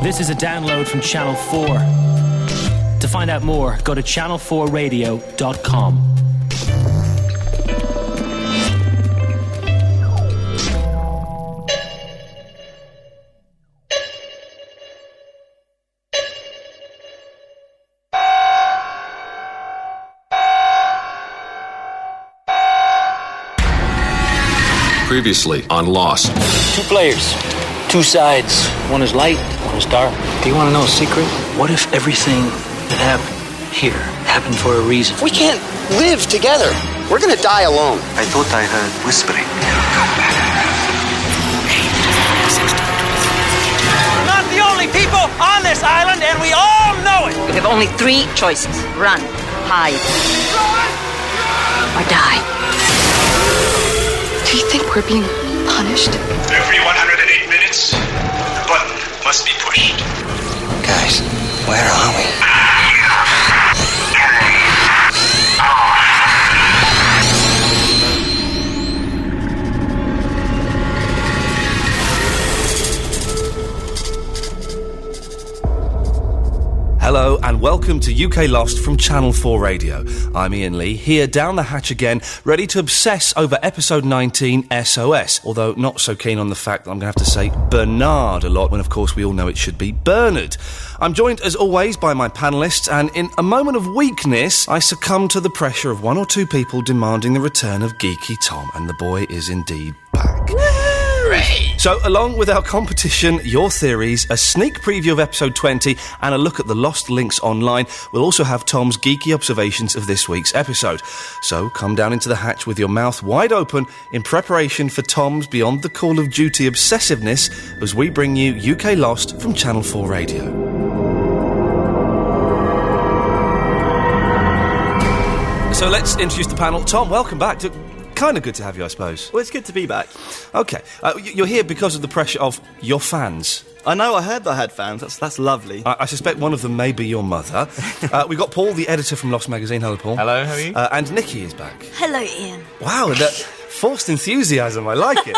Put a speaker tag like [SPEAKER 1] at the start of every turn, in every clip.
[SPEAKER 1] This is a download from Channel 4. To find out more, go to channel4radio.com.
[SPEAKER 2] Previously on Lost.
[SPEAKER 3] 2 players, 2 sides. One is light, one is dark. Do you want to know a secret? What if everything that happened here happened for a reason?
[SPEAKER 4] We can't live together. We're gonna die alone.
[SPEAKER 5] I thought I heard whispering.
[SPEAKER 6] We're not the only people on this island, and we all know it.
[SPEAKER 7] We have only 3 choices. Run, hide, or die.
[SPEAKER 8] Do you think we're being punished?
[SPEAKER 9] Every 108 minutes, the button must be pushed.
[SPEAKER 4] Guys, where are we?
[SPEAKER 10] Hello and welcome to UK Lost from Channel 4 Radio. I'm Ian Lee, here down the hatch again, ready to obsess over episode 19, S.O.S, although not so keen on the fact that I'm going to have to say Bernard a lot when of course we all know it should be Bernard. I'm joined as always by my panellists, and in a moment of weakness I succumb to the pressure of 1 or 2 people demanding the return of Geeky Tom, and the boy is indeed back. So, along with our competition, your theories, a sneak preview of episode 20 and a look at the lost links online, we'll also have Tom's geeky observations of this week's episode. So, come down into the hatch with your mouth wide open in preparation for Tom's Beyond the Call of Duty obsessiveness as we bring you UK Lost from Channel 4 Radio. So let's introduce the panel. Tom, welcome back. Kind of good to have you, I suppose.
[SPEAKER 11] Well, it's good to be back.
[SPEAKER 10] OK. You're here because of the pressure of your fans.
[SPEAKER 11] I know, I heard that I had fans. That's lovely.
[SPEAKER 10] I suspect one of them may be your mother. We've got Paul, the editor from Lost Magazine. Hello, Paul.
[SPEAKER 12] Hello, how are you?
[SPEAKER 10] And Nikki is back.
[SPEAKER 8] Hello, Ian.
[SPEAKER 10] Wow, that forced enthusiasm. I like it.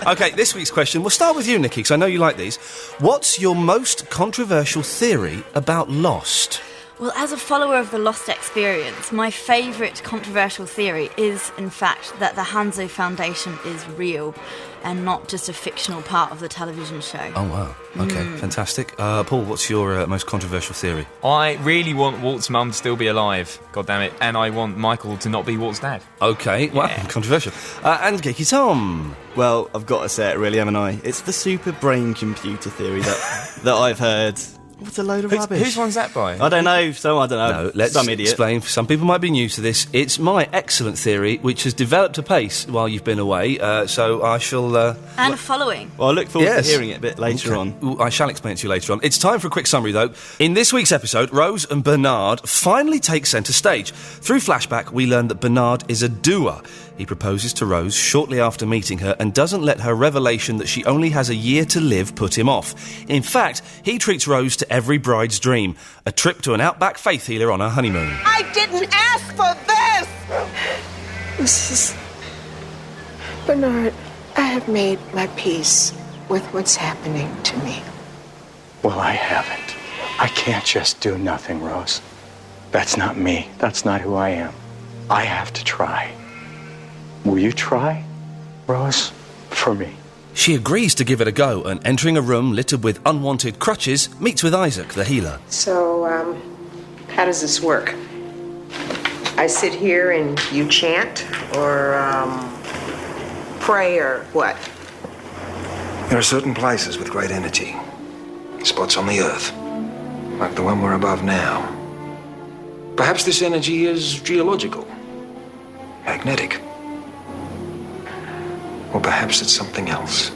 [SPEAKER 10] OK, this week's question. We'll start with you, Nikki, because I know you like these. What's your most controversial theory about Lost?
[SPEAKER 8] Well, as a follower of the Lost experience, my favourite controversial theory is, in fact, that the Hanzo Foundation is real and not just a fictional part of the television show.
[SPEAKER 10] Oh, wow. OK, fantastic. Paul, what's your most controversial theory?
[SPEAKER 12] I really want Walt's mum to still be alive, goddammit, and I want Michael to not be Walt's dad.
[SPEAKER 10] OK, wow, controversial. And Geeky Tom?
[SPEAKER 11] Well, I've got to say it really, haven't I? It's the super brain computer theory that I've heard. What a load of rubbish.
[SPEAKER 12] Whose one's that by?
[SPEAKER 11] I don't know.
[SPEAKER 10] No, let's
[SPEAKER 11] some idiot.
[SPEAKER 10] explain. Some people might be new to this. It's my excellent theory, which has developed apace while you've been away, so I shall...
[SPEAKER 8] and a following.
[SPEAKER 11] Well, I look forward to hearing it a bit later on.
[SPEAKER 10] Ooh, I shall explain it to you later on. It's time for a quick summary, though. In this week's episode, Rose and Bernard finally take centre stage. Through flashback, we learn that Bernard is a doer. He proposes to Rose shortly after meeting her and doesn't let her revelation that she only has a year to live put him off. In fact, he treats Rose to every bride's dream, a trip to an outback faith healer on her honeymoon.
[SPEAKER 6] I didn't ask for this!
[SPEAKER 13] Mrs. Bernard, I have made my peace with what's happening to me.
[SPEAKER 5] Well, I haven't. I can't just do nothing, Rose. That's not me. That's not who I am. I have to try. Will you try, Rose, for me?
[SPEAKER 10] She agrees to give it a go and, entering a room littered with unwanted crutches, meets with Isaac, the healer.
[SPEAKER 13] So, how does this work? I sit here and you chant, or, pray, or what?
[SPEAKER 9] There are certain places with great energy. Spots on the Earth, like the one we're above now. Perhaps this energy is geological, magnetic. Or perhaps it's something else.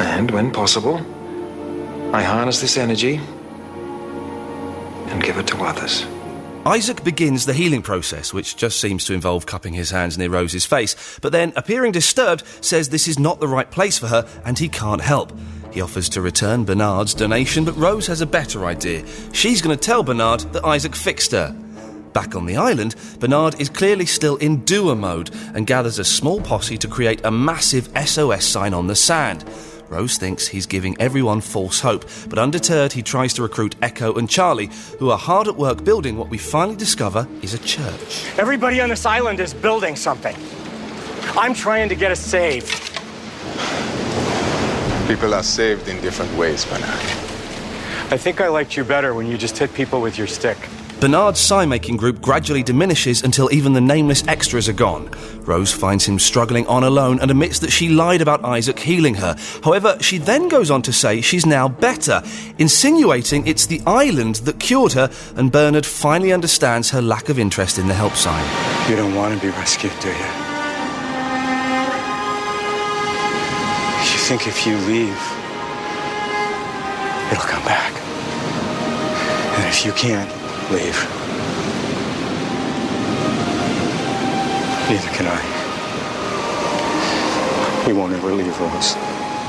[SPEAKER 9] And when possible, I harness this energy and give it to others.
[SPEAKER 10] Isaac begins the healing process, which just seems to involve cupping his hands near Rose's face, but then, appearing disturbed, says this is not the right place for her and he can't help. He offers to return Bernard's donation, but Rose has a better idea. She's going to tell Bernard that Isaac fixed her. Back on the island, Bernard is clearly still in doer mode and gathers a small posse to create a massive SOS sign on the sand. Rose thinks he's giving everyone false hope, but undeterred, he tries to recruit Echo and Charlie, who are hard at work building what we finally discover is a church.
[SPEAKER 5] Everybody on this island is building something. I'm trying to get us saved.
[SPEAKER 14] People are saved in different ways, Bernard.
[SPEAKER 5] I think I liked you better when you just hit people with your stick.
[SPEAKER 10] Bernard's sign-making group gradually diminishes until even the nameless extras are gone. Rose finds him struggling on alone and admits that she lied about Isaac healing her. However, she then goes on to say she's now better, insinuating it's the island that cured her, and Bernard finally understands her lack of interest in the help sign.
[SPEAKER 5] You don't want to be rescued, do you? You think if you leave, it'll come back. And if you can't leave, neither can I. We won't ever leave, Rose.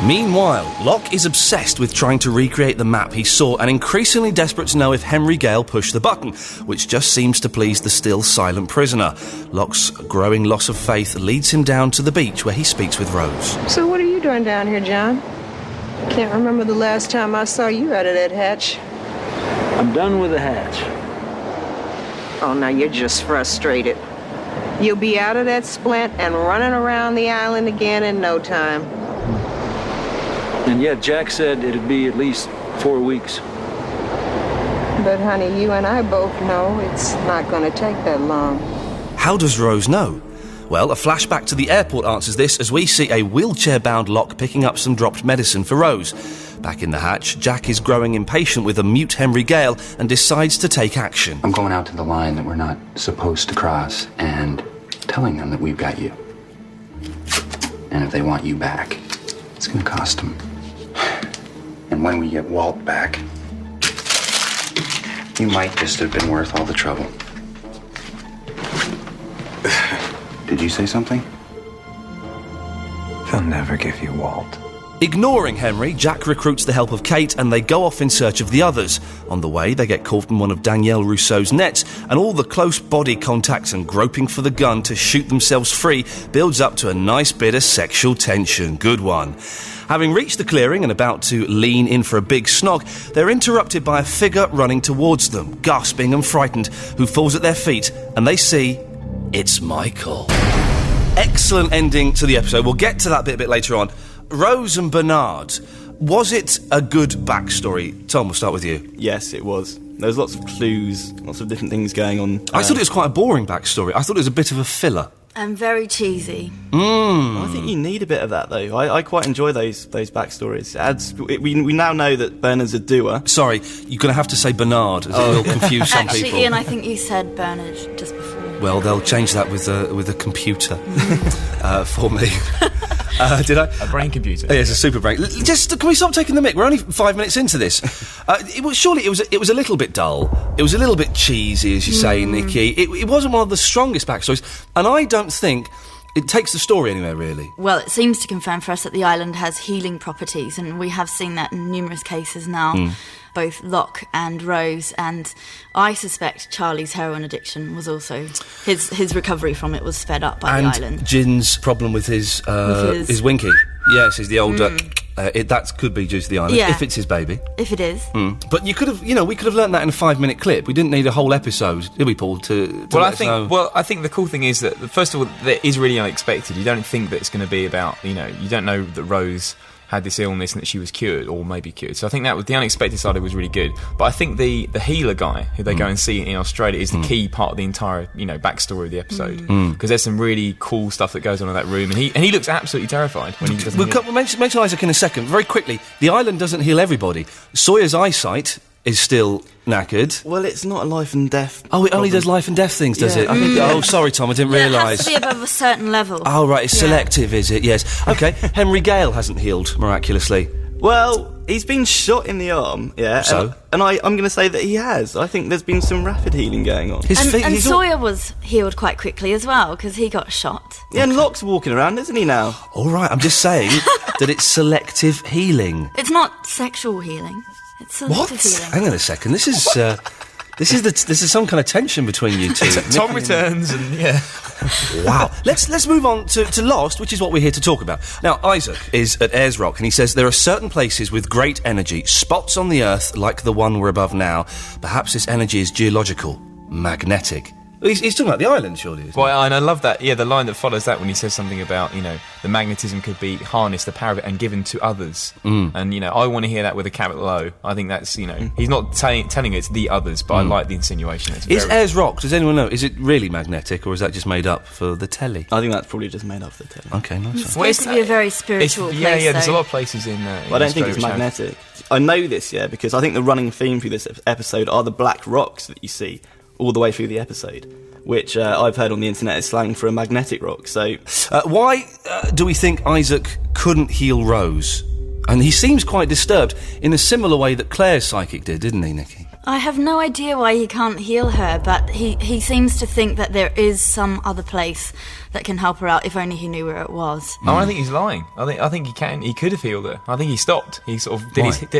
[SPEAKER 10] Meanwhile, Locke is obsessed with trying to recreate the map he saw and increasingly desperate to know if Henry Gale pushed the button, which just seems to please the still silent prisoner. Locke's growing loss of faith leads him down to the beach where he speaks with Rose.
[SPEAKER 13] So what are you doing down here, John? Can't remember the last time I saw you out of that hatch.
[SPEAKER 3] I'm done with the hatch.
[SPEAKER 13] Oh, now you're just frustrated. You'll be out of that splint and running around the island again in no time.
[SPEAKER 3] And yet Jack said it'd be at least 4 weeks.
[SPEAKER 13] But honey, you and I both know it's not going to take that long.
[SPEAKER 10] How does Rose know? Well, a flashback to the airport answers this as we see a wheelchair-bound Locke picking up some dropped medicine for Rose. Back in the hatch, Jack is growing impatient with a mute Henry Gale and decides to take action.
[SPEAKER 15] I'm going out to the line that we're not supposed to cross and telling them that we've got you. And if they want you back, it's going to cost them. And when we get Walt back, you might just have been worth all the trouble. Did you say something?
[SPEAKER 9] They'll never give you Walt.
[SPEAKER 10] Ignoring Henry, Jack recruits the help of Kate and they go off in search of the others. On the way, they get caught in one of Danielle Rousseau's nets, and all the close body contacts and groping for the gun to shoot themselves free builds up to a nice bit of sexual tension. Good one. Having reached the clearing and about to lean in for a big snog, they're interrupted by a figure running towards them, gasping and frightened, who falls at their feet, and they see it's Michael. Excellent ending to the episode. We'll get to that bit a bit later on. Rose and Bernard, was it a good backstory? Tom, we'll start with you.
[SPEAKER 11] Yes, it was. There was lots of clues, lots of different things going on.
[SPEAKER 10] I thought it was quite a boring backstory. I thought it was a bit of a filler.
[SPEAKER 8] And very cheesy.
[SPEAKER 11] I think you need a bit of that, though. I quite enjoy those backstories. We now know that Bernard's a doer.
[SPEAKER 10] Sorry, you're going to have to say Bernard, as it will confuse some people.
[SPEAKER 8] Actually, Ian, I think you said Bernard just before.
[SPEAKER 10] Well, they'll change that with a computer for me. Did I?
[SPEAKER 12] A brain computer.
[SPEAKER 10] Yeah, it's a super brain. Just can we stop taking the mick? We're only 5 minutes into this. It was a little bit dull. It was a little bit cheesy, as you say, Nikki. It wasn't one of the strongest backstories, and I don't think it takes the story anywhere, really.
[SPEAKER 8] Well, it seems to confirm for us that the island has healing properties, and we have seen that in numerous cases now. Both Locke and Rose, and I suspect Charlie's heroin addiction was also his recovery from it was sped up by the island.
[SPEAKER 10] And Jin's problem with his winky. Yes, he's the old. That could be due to the island if it's his baby.
[SPEAKER 8] If it is.
[SPEAKER 10] But we could have learnt that in a 5-minute clip. We didn't need a whole episode, did we, Paul? I
[SPEAKER 12] think the cool thing is that first of all, that is really unexpected. You don't think that it's going to be about you don't know that Rose had this illness and that she was cured or maybe cured. So I think that was the unexpected side of it was really good. But I think the healer guy who they go and see in Australia is the key part of the entire backstory of the episode, because there's some really cool stuff that goes on in that room, and he looks absolutely terrified when he doesn't.
[SPEAKER 10] We'll mention Isaac in a second. Very quickly, the island doesn't heal everybody. Sawyer's eyesight is still knackered.
[SPEAKER 11] Well, it's not a life and death.
[SPEAKER 10] Oh, it only does life and death things, does it? I think, oh, sorry, Tom, I didn't realise.
[SPEAKER 8] It has to be above a certain level.
[SPEAKER 10] Oh, right, it's selective, is it? Yes. OK, Henry Gale hasn't healed miraculously.
[SPEAKER 11] Well, he's been shot in the arm, yeah.
[SPEAKER 10] So?
[SPEAKER 11] And I'm going to say that he has. I think there's been some rapid healing going on.
[SPEAKER 8] And Sawyer was healed quite quickly as well, because he got shot.
[SPEAKER 11] Yeah, and Locke's walking around, isn't he, now?
[SPEAKER 10] All right, I'm just saying that it's selective healing.
[SPEAKER 8] It's not sexual healing. It's selective healing.
[SPEAKER 10] Hang on a second, this is... This is some kind of tension between you two.
[SPEAKER 12] Tom returns, and yeah.
[SPEAKER 10] Wow. Let's move on to Lost, which is what we're here to talk about. Now, Isaac is at Ayers Rock, and he says there are certain places with great energy, spots on the Earth like the one we're above now. Perhaps this energy is geological, magnetic. He's talking about the island, surely, isn't he?
[SPEAKER 12] Well, and I love that, the line that follows that when he says something about, the magnetism could be harnessed, the power of it, and given to others. And, I want to hear that with a capital O. I think that's, he's not telling it's the others, but I like the insinuation.
[SPEAKER 10] Is Ayers Rock, does anyone know, is it really magnetic, or is that just made up for the telly?
[SPEAKER 11] I think that's probably just made up for the telly.
[SPEAKER 10] Okay, nice.
[SPEAKER 8] It's supposed to be a very spiritual place,
[SPEAKER 12] Yeah, there's a
[SPEAKER 8] though.
[SPEAKER 12] lot of places in
[SPEAKER 11] well, I don't think it's magnetic. I know this, because I think the running theme through this episode are the black rocks that you see all the way through the episode, which I've heard on the internet is slang for a magnetic rock. So,
[SPEAKER 10] why do we think Isaac couldn't heal Rose? And he seems quite disturbed in a similar way that Claire's psychic did, didn't he, Nikki?
[SPEAKER 8] I have no idea why he can't heal her, but he seems to think that there is some other place that can help her out if only he knew where it was.
[SPEAKER 12] Oh, I think he's lying. I think he could have healed her. I think he stopped. He sort of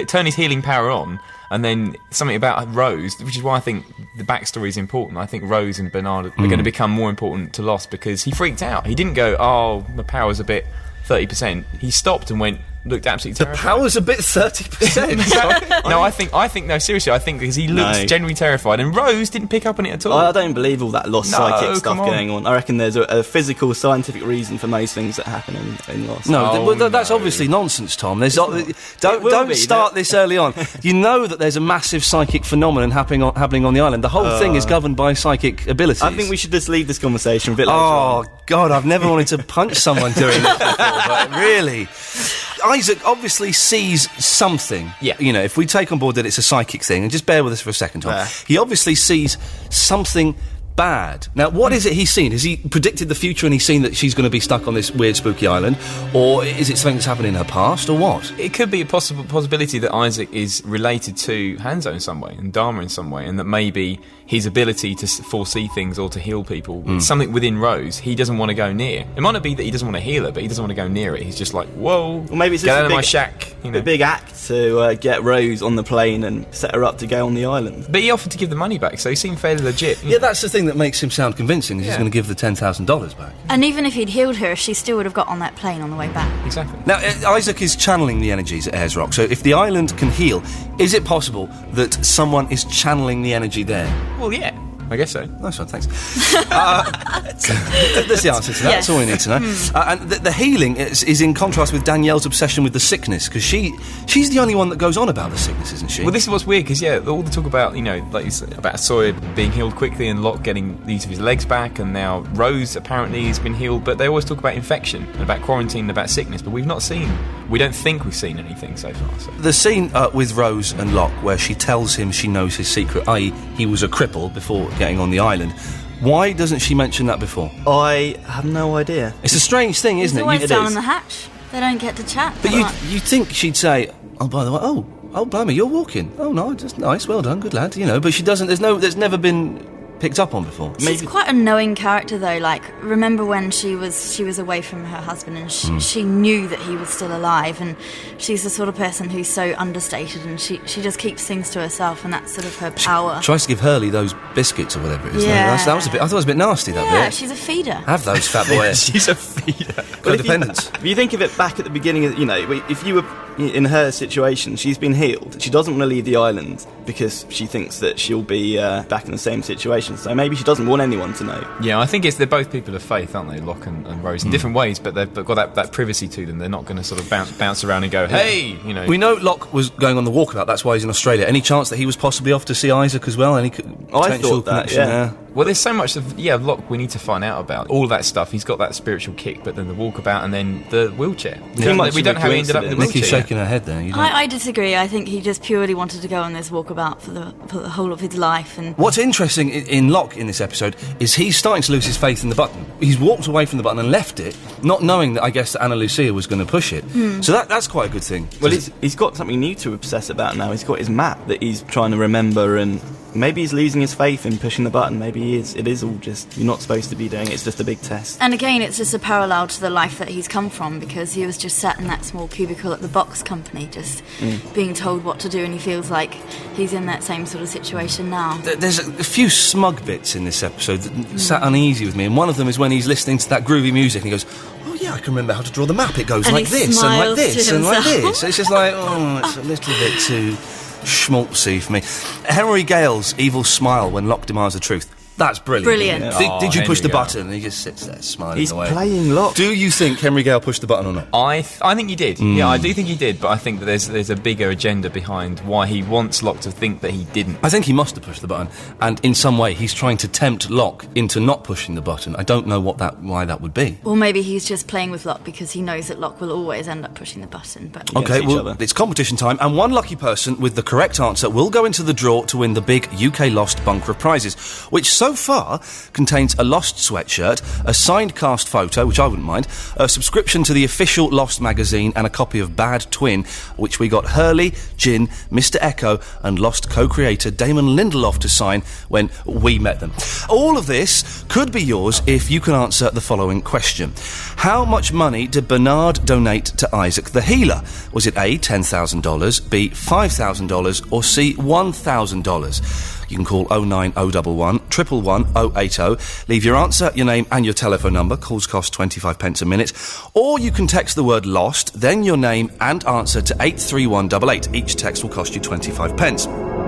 [SPEAKER 12] turned his healing power on, and then something about Rose, which is why I think the backstory is important. I think Rose and Bernard are going to become more important to Lost because he freaked out. He didn't go, oh, my power's a bit 30%. He stopped and looked absolutely terrified.
[SPEAKER 10] The power's a bit 30%.
[SPEAKER 12] No, I think no, seriously, I think because he looks genuinely terrified, and Rose didn't pick up on it at all.
[SPEAKER 11] I don't believe all that Lost psychic stuff going on. I reckon there's a physical, scientific reason for most things that happen in Lost.
[SPEAKER 10] That's obviously nonsense, Tom. Don't start this early on. You know that there's a massive psychic phenomenon happening on the island. The whole thing is governed by psychic abilities.
[SPEAKER 11] I think we should just leave this conversation a bit later on.
[SPEAKER 10] God, I've never wanted to punch someone during this before, but really... Isaac obviously sees something.
[SPEAKER 12] Yeah.
[SPEAKER 10] If we take on board that it's a psychic thing, and just bear with us for a second, Tom. He obviously sees something bad. Now, what is it he's seen? Has he predicted the future and he's seen that she's going to be stuck on this weird, spooky island? Or is it something that's happened in her past, or what?
[SPEAKER 12] It could be a possibility that Isaac is related to Hanzo in some way, and Dharma in some way, and that maybe his ability to foresee things or to heal people, something within Rose, he doesn't want to go near. It might not be that he doesn't want to heal her, but he doesn't want to go near it. He's just like, whoa,
[SPEAKER 11] well, maybe it's
[SPEAKER 12] get out of my shack.
[SPEAKER 11] A big act to get Rose on the plane and set her up to go on the island.
[SPEAKER 12] But he offered to give the money back, so he seemed fairly legit.
[SPEAKER 10] Yeah, that's the thing that makes him sound convincing, is he's going to give the $10,000 back.
[SPEAKER 8] And even if he'd healed her, she still would have got on that plane on the way back.
[SPEAKER 12] Exactly.
[SPEAKER 10] Now, Isaac is channeling the energies at Ayers Rock, so if the island can heal, is it possible that someone is channeling the energy there?
[SPEAKER 12] Well, yeah. I guess so.
[SPEAKER 10] Nice one, thanks. That's the answer to that. Yes. That's all we need to know. And the healing is in contrast with Danielle's obsession with the sickness, because she's the only one that goes on about the sickness, isn't she?
[SPEAKER 12] Well, this is what's weird, because, all the talk about, like you said, about S.O.S being healed quickly and Locke getting the use of his legs back, and now Rose apparently has been healed, but they always talk about infection, and about quarantine, and about sickness, but we don't think we've seen anything so far. So.
[SPEAKER 10] The scene with Rose and Locke, where she tells him she knows his secret, i.e. he was a cripple before getting on the island. Why doesn't she mention that before?
[SPEAKER 11] I have no idea.
[SPEAKER 10] It's a strange thing, isn't it?
[SPEAKER 8] He's always down in the hatch. They don't get to chat.
[SPEAKER 10] But you think she'd say, oh, by the way, oh, blimey, you're walking. Oh, no, just nice, well done, good lad. But she doesn't, there's never been picked up on before.
[SPEAKER 8] She's quite a knowing character, though. Like, remember when she was away from her husband and she knew that he was still alive, and she's the sort of person who's so understated, and she just keeps things to herself, and that's sort of her power.
[SPEAKER 10] She tries to give Hurley those biscuits or whatever it is.
[SPEAKER 8] Yeah.
[SPEAKER 10] That was a bit, I thought it was a bit nasty, that bit.
[SPEAKER 8] Yeah, she's a feeder.
[SPEAKER 10] Have those, fat boy.
[SPEAKER 12] She's a feeder.
[SPEAKER 10] Codependence.
[SPEAKER 11] If you think of it back at the beginning of, if you were in her situation, she's been healed. She doesn't want to leave the island because she thinks that she'll be back in the same situation. So maybe she doesn't want anyone to know.
[SPEAKER 12] Yeah, I think they're both people of faith, aren't they, Locke and Rose, in different ways, but they've got that privacy to them. They're not going to sort of bounce around and go, hey,
[SPEAKER 10] We know Locke was going on the walkabout, that's why he's in Australia. Any chance that he was possibly off to see Isaac as well? Any potential connection there?
[SPEAKER 12] Well, there's so much of Locke we need to find out about. All that stuff. He's got that spiritual kick, but then the walkabout and then the wheelchair. We don't know how he ended up in the wheelchair.
[SPEAKER 10] Nikki's shaking her head there.
[SPEAKER 8] I disagree. I think he just purely wanted to go on this walkabout for the whole of his life. And
[SPEAKER 10] what's interesting in Locke in this episode is he's starting to lose his faith in the button. He's walked away from the button and left it, not knowing that I guess that Anna Lucia was going to push it. So that's quite a good thing.
[SPEAKER 11] Well, he's got something new to obsess about now. He's got his map that he's trying to remember and Maybe he's losing his faith in pushing the button. Maybe he is. It is all just, you're not supposed to be doing it. It's just a big test.
[SPEAKER 8] And again, it's just a parallel to the life that he's come from, because he was just sat in that small cubicle at the box company, just being told what to do, and he feels like he's in that same sort of situation now.
[SPEAKER 10] There's a few smug bits in this episode that sat uneasy with me, and one of them is when he's listening to that groovy music and he goes, oh yeah, I can remember how to draw the map. It goes
[SPEAKER 8] and
[SPEAKER 10] like this and like this and like this. It's just like, it's a little bit too schmaltzy for me. Henry Gale's evil smile when Locke demands the truth. That's brilliant.
[SPEAKER 8] Brilliant.
[SPEAKER 10] Yeah. Did you push the
[SPEAKER 12] Gale.
[SPEAKER 10] button? And he just sits there smiling
[SPEAKER 11] He's
[SPEAKER 10] away.
[SPEAKER 11] playing Locke.
[SPEAKER 10] Do you think Henry Gale pushed the button or not?
[SPEAKER 12] I think he did. Yeah, I do think he did, but I think that there's a bigger agenda behind why he wants Locke to think that he didn't.
[SPEAKER 10] I think he must have pushed the button, and in some way he's trying to tempt Locke into not pushing the button. I don't know why that would be.
[SPEAKER 8] Or maybe he's just playing with Locke because he knows that Locke will always end up pushing the button. But
[SPEAKER 10] Okay, well, it's competition time, and one lucky person with the correct answer will go into the draw to win the big UK Lost bunker of prizes, which so far contains a Lost sweatshirt, a signed cast photo, which I wouldn't mind, a subscription to the official Lost magazine, and a copy of Bad Twin, which we got Hurley, Jin, Mr. Echo, and Lost co-creator Damon Lindelof to sign when we met them. All of this could be yours if you can answer the following question. How much money did Bernard donate to Isaac the Healer? Was it A, $10,000, B, $5,000, or C, $1,000? You can call 09011 111 080. Leave your answer, your name and your telephone number. Calls cost 25p a minute. Or you can text the word LOST, then your name and answer to 83188. Each text will cost you 25p.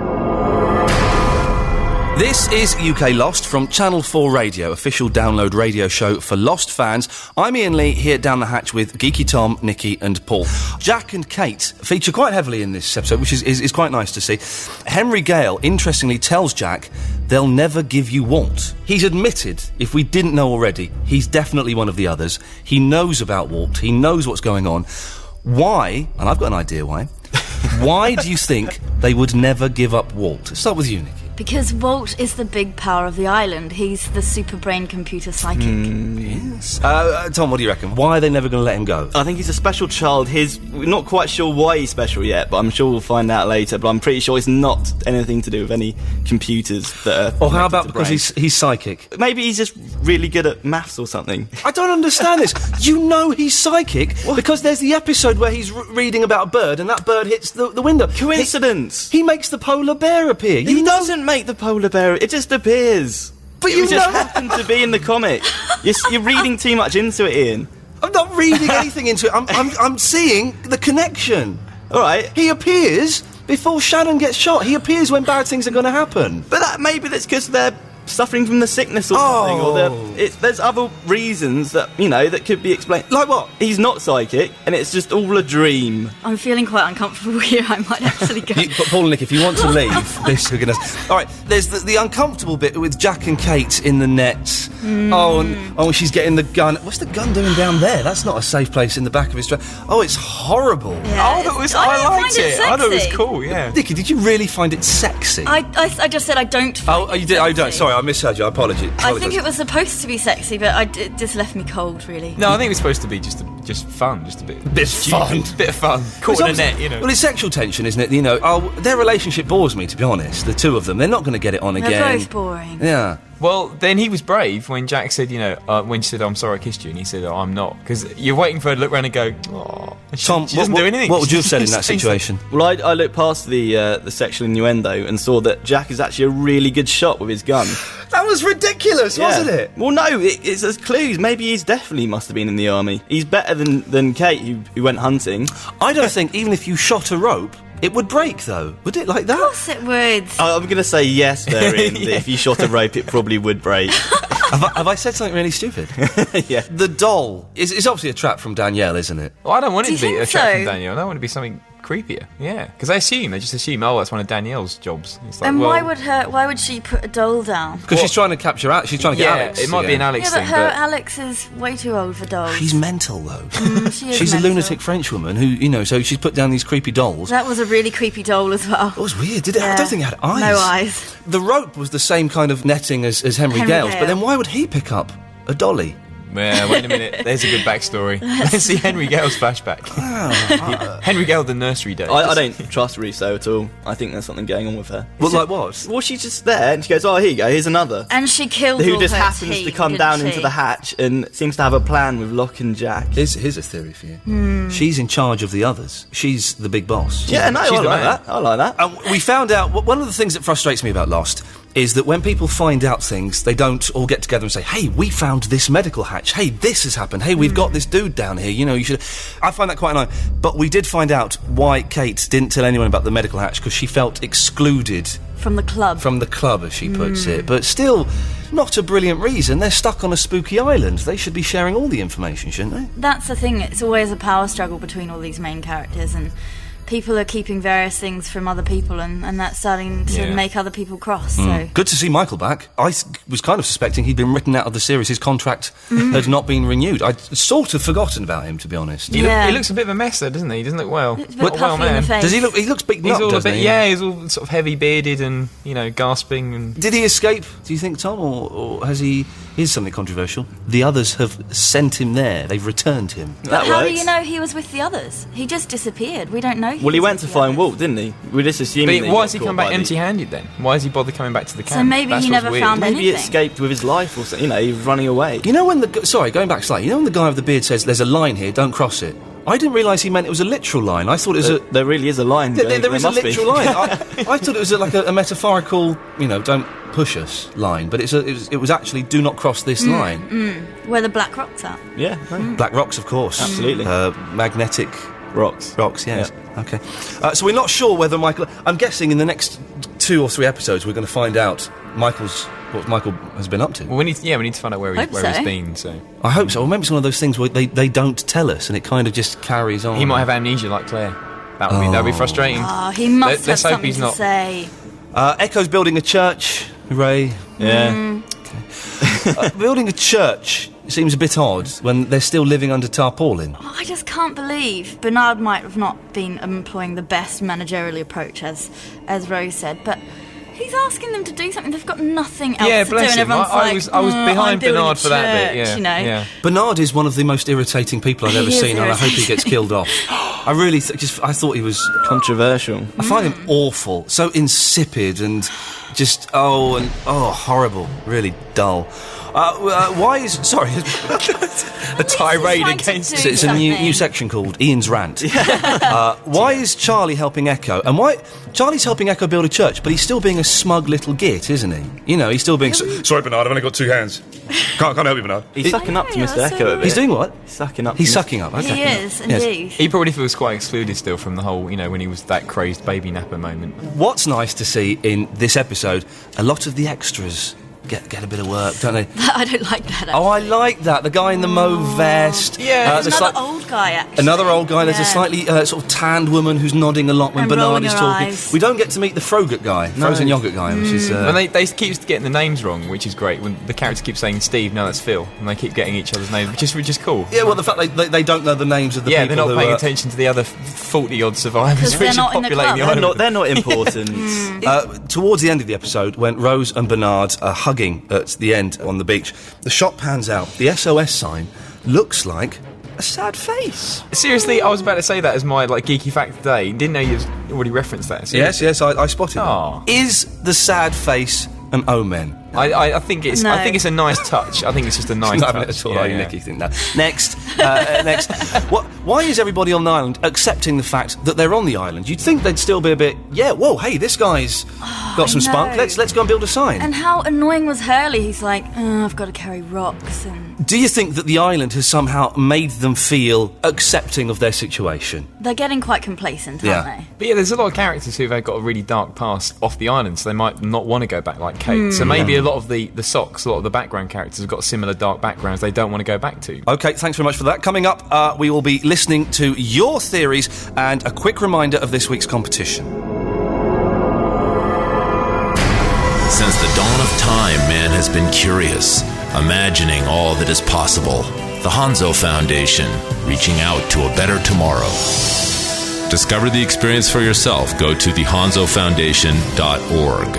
[SPEAKER 10] This is UK Lost from Channel 4 Radio, official download radio show for Lost fans. I'm Ian Lee, here down the hatch with Geeky Tom, Nikki and Paul. Jack and Kate feature quite heavily in this episode, which is quite nice to see. Henry Gale, interestingly, tells Jack they'll never give you Walt. He's admitted, if we didn't know already, he's definitely one of the others. He knows about Walt. He knows what's going on. Why, and I've got an idea why, why do you think they would never give up Walt? Let's start with you, Nikki.
[SPEAKER 8] because Walt is the big power of the island. He's the super brain computer psychic.
[SPEAKER 10] Yes. Tom, what do you reckon? Why are they never going to let him go?
[SPEAKER 11] I think he's a special child. We're not quite sure why he's special yet, but I'm sure we'll find out later. But I'm pretty sure it's not anything to do with any computers that are...
[SPEAKER 10] Or how about because he's psychic?
[SPEAKER 11] Maybe he's just really good at maths or something.
[SPEAKER 10] I don't understand this. You know he's psychic because there's the episode where he's reading about a bird and that bird hits the window.
[SPEAKER 11] Coincidence.
[SPEAKER 10] He makes the polar bear appear.
[SPEAKER 11] He doesn't make the polar bear. It just appears.
[SPEAKER 10] But
[SPEAKER 11] you just happened to be in the comic. You're reading too much into it, Ian.
[SPEAKER 10] I'm not reading anything into it. I'm seeing the connection.
[SPEAKER 11] All right.
[SPEAKER 10] He appears before Shannon gets shot. He appears when bad things are going to happen.
[SPEAKER 11] But maybe that's because they're suffering from the sickness or something, or there's other reasons that, that could be explained. Like what? He's not psychic, and it's just all a dream.
[SPEAKER 8] I'm feeling quite uncomfortable here. I might actually go.
[SPEAKER 10] Paul and Nick, if you want to leave, this we're going to... All right, there's the uncomfortable bit with Jack and Kate in the nets. Oh, she's getting the gun. What's the gun doing down there? That's not a safe place in the back of his dress. Oh, it's horrible.
[SPEAKER 8] Yeah,
[SPEAKER 12] I liked it. I thought it was cool, yeah.
[SPEAKER 10] Nicky, did you really find it sexy?
[SPEAKER 8] I just said I don't find
[SPEAKER 10] you did? I don't. Sorry, I misheard you. I apologise.
[SPEAKER 8] I think it was supposed to be sexy, but it just left me cold, really.
[SPEAKER 12] No, I think it was supposed to be just fun, just a bit
[SPEAKER 10] of fun.
[SPEAKER 12] Bit of fun. Caught in a net,
[SPEAKER 10] Well, it's sexual tension, isn't it? Their relationship bores me, to be honest. The two of them, they're not going to get it on again.
[SPEAKER 8] They're both boring.
[SPEAKER 10] Yeah.
[SPEAKER 12] Well, then he was brave when Jack said, when she said, I'm sorry I kissed you, and he said, oh, I'm not. Because you're waiting for her to look around and go, oh.
[SPEAKER 10] Tom,
[SPEAKER 12] she doesn't do anything.
[SPEAKER 10] What would you have said in that situation?
[SPEAKER 11] Well, I looked past the sexual innuendo and saw that Jack is actually a really good shot with his gun.
[SPEAKER 10] That was ridiculous, wasn't it?
[SPEAKER 11] Well, no, it's as clues. Maybe he's definitely must have been in the army. He's better than Kate, who went hunting.
[SPEAKER 10] I don't think even if you shot a rope, it would break, though. Would it, like that?
[SPEAKER 8] Of course it would.
[SPEAKER 11] I'm going to say yes there, Ian. If you shot a rope, it probably would break.
[SPEAKER 10] Have I said something really stupid?
[SPEAKER 11] Yeah.
[SPEAKER 10] The doll is obviously a trap from Danielle, isn't it?
[SPEAKER 12] Well, I don't want it to be a trap from
[SPEAKER 8] so?
[SPEAKER 12] Danielle. I want it to be something creepier. Yeah, because they just assume, oh, that's one of Danielle's jobs. It's like,
[SPEAKER 8] And why would she put a doll down?
[SPEAKER 10] Because she's trying to capture Alex. She's trying to get Alex.
[SPEAKER 12] It might be an Alex
[SPEAKER 8] Yeah, but
[SPEAKER 12] thing.
[SPEAKER 8] her Alex is way too old for dolls.
[SPEAKER 10] She's mental, though.
[SPEAKER 8] She is
[SPEAKER 10] She's
[SPEAKER 8] mental.
[SPEAKER 10] a lunatic French woman who, so she's put down these creepy dolls.
[SPEAKER 8] That was a really creepy doll as well.
[SPEAKER 10] It was weird, did it? I don't think it had eyes.
[SPEAKER 8] No eyes.
[SPEAKER 10] The rope was the same kind of netting as Henry Gale's, but then why would he pick up a dolly?
[SPEAKER 12] Yeah, wait a minute. There's a good backstory. Let's see Henry Gale's flashback. Henry Gale, the nursery days.
[SPEAKER 11] I don't trust Russo at all. I think there's something going on with her.
[SPEAKER 10] Well, like what?
[SPEAKER 11] Well, she's just there and she goes, "Oh, here you go, here's another."
[SPEAKER 8] And she killed
[SPEAKER 11] who
[SPEAKER 8] all
[SPEAKER 11] just
[SPEAKER 8] her
[SPEAKER 11] happens
[SPEAKER 8] team,
[SPEAKER 11] to come
[SPEAKER 8] didn't
[SPEAKER 11] down
[SPEAKER 8] she?
[SPEAKER 11] into the hatch and seems to have a plan with Locke and Jack.
[SPEAKER 10] Here's a theory for you. She's in charge of the others. She's the big boss.
[SPEAKER 11] Yeah, no,
[SPEAKER 12] she's
[SPEAKER 11] I
[SPEAKER 12] the
[SPEAKER 11] like
[SPEAKER 12] man.
[SPEAKER 11] that. I like that.
[SPEAKER 10] We found out, one of the things that frustrates me about Lost is that when people find out things, they don't all get together and say, "Hey, we found this medical hatch. Hey, this has happened. Hey, we've got this dude down here. You know, you should..." I find that quite annoying. But we did find out why Kate didn't tell anyone about the medical hatch, because she felt excluded
[SPEAKER 8] From the club.
[SPEAKER 10] from the club, as she puts it. But still, not a brilliant reason. They're stuck on a spooky island. They should be sharing all the information, shouldn't they?
[SPEAKER 8] That's the thing, it's always a power struggle between all these main characters, and people are keeping various things from other people, and that's starting to make other people cross. So
[SPEAKER 10] Good to see Michael back. I was kind of suspecting he'd been written out of the series. His contract had not been renewed. I'd sort of forgotten about him, to be honest.
[SPEAKER 12] He looks a bit of a mess, though, doesn't he? He doesn't look well.
[SPEAKER 8] Looks a bit puffy in the face.
[SPEAKER 10] Does he look? He looks beaten
[SPEAKER 12] He's
[SPEAKER 10] up,
[SPEAKER 12] all a
[SPEAKER 10] doesn't
[SPEAKER 12] bit,
[SPEAKER 10] he?
[SPEAKER 12] yeah, he's all sort of heavy bearded and, gasping. And
[SPEAKER 10] Did he escape, do you think, Tom, or has he... Here's something controversial. The others have sent him there. They've returned him.
[SPEAKER 8] But how do you know he was with the others? He just disappeared. We don't know.
[SPEAKER 11] Well, he went to find Walt, didn't he? We're just assuming.
[SPEAKER 12] But why has he come back empty-handed then? Why has he bothered coming back to the camp?
[SPEAKER 8] So maybe
[SPEAKER 12] That's
[SPEAKER 8] he
[SPEAKER 12] what's
[SPEAKER 8] never
[SPEAKER 12] weird.
[SPEAKER 8] found
[SPEAKER 11] Maybe he
[SPEAKER 8] anything.
[SPEAKER 11] escaped with his life or something. He was running away.
[SPEAKER 10] You know when going back slightly, you know when the guy with the beard says, "There's a line here, don't cross it"? I didn't realise he meant it was a literal line. I thought it was
[SPEAKER 11] There really is a line.
[SPEAKER 10] There is a
[SPEAKER 11] must be.
[SPEAKER 10] literal line. I thought it was like a metaphorical, don't push us line, but it was actually do not cross this line.
[SPEAKER 8] Where the black rocks are.
[SPEAKER 11] Yeah. no.
[SPEAKER 10] Black rocks, of course.
[SPEAKER 11] Absolutely.
[SPEAKER 10] Magnetic
[SPEAKER 11] Rocks.
[SPEAKER 10] rocks, yes. Okay. So we're not sure whether Michael... I'm guessing in the next 2 or 3 episodes we're going to find out what Michael has been up to.
[SPEAKER 12] Well, we need to find out where he's been, so...
[SPEAKER 10] I hope so. Or maybe it's one of those things where they don't tell us and it kind of just carries on.
[SPEAKER 12] He might have amnesia like Claire. That'd be frustrating.
[SPEAKER 8] Oh, he must have
[SPEAKER 12] Let's hope
[SPEAKER 8] something
[SPEAKER 12] he's
[SPEAKER 8] to
[SPEAKER 12] not.
[SPEAKER 8] say.
[SPEAKER 10] Echo's building a church. Hooray.
[SPEAKER 11] Yeah.
[SPEAKER 10] Building a church seems a bit odd when they're still living under tarpaulin.
[SPEAKER 8] Oh, I just can't believe Bernard might have not been employing the best managerial approach, as Rose said, but he's asking them to do something. They've got nothing else to do,
[SPEAKER 12] bless
[SPEAKER 8] and
[SPEAKER 12] him.
[SPEAKER 8] everyone's
[SPEAKER 12] I was behind
[SPEAKER 8] I'm building
[SPEAKER 12] Bernard
[SPEAKER 8] a
[SPEAKER 12] for that bit.
[SPEAKER 8] church,
[SPEAKER 12] Yeah,
[SPEAKER 8] Yeah.
[SPEAKER 10] Bernard is one of the most irritating people I've ever
[SPEAKER 8] He is
[SPEAKER 10] seen, and I hope he gets killed off. I really I thought he was
[SPEAKER 11] controversial.
[SPEAKER 10] I find him awful, so insipid and just horrible, really dull. Why is
[SPEAKER 12] a tirade against
[SPEAKER 10] it's a new section called Ian's Rant. Why is Charlie helping Echo? And why Charlie's helping Echo build a church, but he's still being a smug little git, isn't he? He's still being sorry, Bernard, I've only got 2 hands. Can't help you, Bernard.
[SPEAKER 11] He's sucking up to Mr. Echo a bit.
[SPEAKER 10] He's doing what?
[SPEAKER 11] He's sucking up.
[SPEAKER 10] He's sucking up. Okay.
[SPEAKER 8] He is, indeed.
[SPEAKER 12] He probably feels quite excluded still from the whole, when he was that crazed baby napper moment.
[SPEAKER 10] What's nice to see in this episode, a lot of the extras get a bit of work, don't they?
[SPEAKER 8] I don't like that, actually.
[SPEAKER 10] Oh, I like that. The guy in the mauve vest.
[SPEAKER 8] Yeah, there's another old guy, actually.
[SPEAKER 10] Another old guy. There's a slightly sort of tanned woman who's nodding a lot when
[SPEAKER 8] And
[SPEAKER 10] Bernard
[SPEAKER 8] rolling
[SPEAKER 10] is
[SPEAKER 8] her
[SPEAKER 10] talking.
[SPEAKER 8] eyes.
[SPEAKER 10] We don't get to meet the Frogut guy, frozen yogurt guy, which is...
[SPEAKER 12] And they keep getting the names wrong, which is great. When the character keeps saying Steve, no, that's Phil, and they keep getting each other's names, which is cool.
[SPEAKER 10] Yeah, well, the fact they don't know the names of the people
[SPEAKER 12] they're not
[SPEAKER 10] who
[SPEAKER 12] paying
[SPEAKER 10] are...
[SPEAKER 12] attention to the other 40-odd survivors which
[SPEAKER 8] they're
[SPEAKER 12] are
[SPEAKER 8] not in the
[SPEAKER 12] populating the island.
[SPEAKER 11] They're not important.
[SPEAKER 10] Towards the end of the episode, when Rose and Bernard are hugging at the end on the beach, the shot pans out. The S.O.S sign looks like a sad face.
[SPEAKER 12] Seriously, I was about to say that as my geeky fact today. Didn't know you'd already referenced that.
[SPEAKER 10] Yes, I spotted that. Is the sad face an omen?
[SPEAKER 12] I think it's a nice touch. I think it's just a nice touch.
[SPEAKER 10] At all, Nick, you think that. Next. Why is everybody on the island accepting the fact that they're on the island? You'd think they'd still be a bit, whoa, hey, this guy's got some spunk. Let's go and build a sign.
[SPEAKER 8] And how annoying was Hurley? He's like, I've got to carry rocks. And
[SPEAKER 10] do you think that the island has somehow made them feel accepting of their situation?
[SPEAKER 8] They're getting quite complacent, aren't they?
[SPEAKER 12] But there's a lot of characters who've got a really dark past off the island, so they might not want to go back like Kate. So maybe a lot of the socks, a lot of the background characters have got similar dark backgrounds they don't want to go back to.
[SPEAKER 10] Okay, thanks very much for that. Coming up, we will be listening to your theories and a quick reminder of this week's competition.
[SPEAKER 16] Since the dawn of time, man has been curious, imagining all that is possible. The Hanzo Foundation, reaching out to a better tomorrow.
[SPEAKER 2] Discover the experience for yourself. Go to thehanzofoundation.org.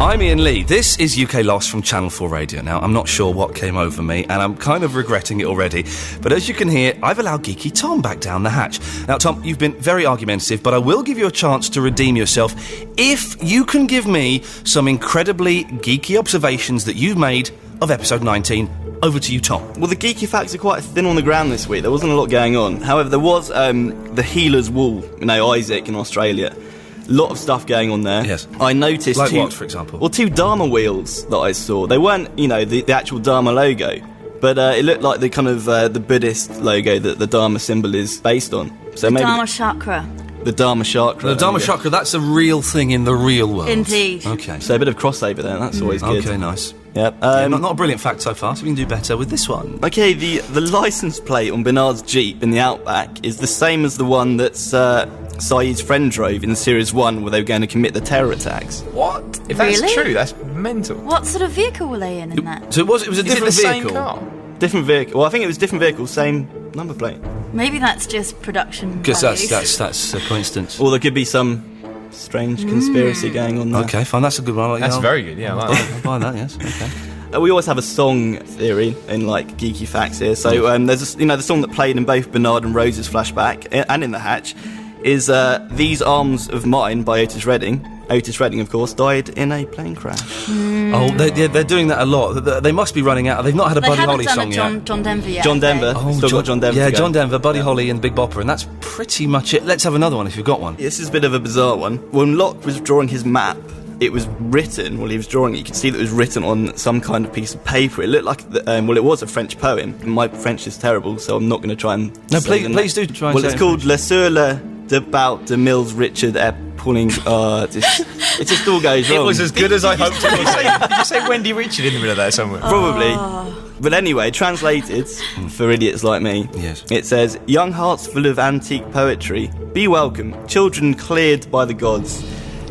[SPEAKER 10] I'm Ian Lee. This is UK Lost from Channel 4 Radio. Now, I'm not sure what came over me, and I'm kind of regretting it already, but as you can hear, I've allowed Geeky Tom back down the hatch. Now, Tom, you've been very argumentative, but I will give you a chance to redeem yourself if you can give me some incredibly geeky observations that you've made of episode 19. Over to you, Tom.
[SPEAKER 11] Well, the geeky facts are quite thin on the ground this week. There wasn't a lot going on. However, there was the Healer's Wall, Isaac in Australia. A lot of stuff going on there.
[SPEAKER 10] Yes.
[SPEAKER 11] I noticed
[SPEAKER 10] like what, for example?
[SPEAKER 11] Well, 2 Dharma wheels that I saw. They weren't, the actual Dharma logo, but it looked like the kind of the Buddhist logo that the Dharma symbol is based on. So maybe
[SPEAKER 8] Dharma chakra.
[SPEAKER 11] The Dharma chakra.
[SPEAKER 10] The Dharma chakra, that's a real thing in the real world.
[SPEAKER 8] Indeed.
[SPEAKER 10] Okay.
[SPEAKER 11] So a bit of crossover there, that's always good.
[SPEAKER 10] Okay, nice.
[SPEAKER 11] Yep.
[SPEAKER 10] Not a brilliant fact so far, so we can do better with this one.
[SPEAKER 11] Okay, the licence plate on Bernard's Jeep in the Outback is the same as the one that Saeed's friend drove in Series 1 where they were going to commit the terror attacks.
[SPEAKER 12] What? If that's
[SPEAKER 8] Really?
[SPEAKER 12] true, that's mental.
[SPEAKER 8] What sort of vehicle were they in that?
[SPEAKER 10] So it was a different
[SPEAKER 12] Is it the
[SPEAKER 10] vehicle.
[SPEAKER 12] same car?
[SPEAKER 11] Different vehicle. Well, I think it was different vehicle, same number plate.
[SPEAKER 8] Maybe that's just production
[SPEAKER 10] Because
[SPEAKER 8] values.
[SPEAKER 10] that's a coincidence.
[SPEAKER 11] Or there could be some strange conspiracy going on there.
[SPEAKER 10] Okay, fine, that's a good one.
[SPEAKER 12] That's very good, yeah, I like that.
[SPEAKER 10] I'll buy that, yes, okay.
[SPEAKER 11] We always have a song theory in geeky facts here. So there's the song that played in both Bernard and Rose's flashback and in the Hatch is "These Arms of Mine" by Otis Redding. Otis Redding, of course, died in a plane crash.
[SPEAKER 10] Oh, they're doing that a lot. They must be running out. They've not had a Buddy Holly song yet.
[SPEAKER 8] John Denver yet.
[SPEAKER 11] John Denver. Still got John Denver.
[SPEAKER 10] Yeah,
[SPEAKER 11] to go.
[SPEAKER 10] John Denver, Buddy Holly and Big Bopper, and that's pretty much it. Let's have another one if you've got one.
[SPEAKER 11] This is a bit of a bizarre one. When Locke was drawing his map, it was written, while he was drawing it, you could see that it was written on some kind of piece of paper. It looked like, it was a French poem. My French is terrible, so I'm not going to try and...
[SPEAKER 10] No, please do try and
[SPEAKER 11] Well,
[SPEAKER 10] say
[SPEAKER 11] it's
[SPEAKER 10] it
[SPEAKER 11] called Le Sur le Debaut de Mills Richard Pulling... it just all goes wrong.
[SPEAKER 12] It was as good as I hoped it was. Did you say Wendy Richard in the middle of that somewhere?
[SPEAKER 11] Probably. But anyway, translated, for idiots like me,
[SPEAKER 10] yes.
[SPEAKER 11] It says, "Young hearts full of antique poetry, be welcome, children cleared by the gods.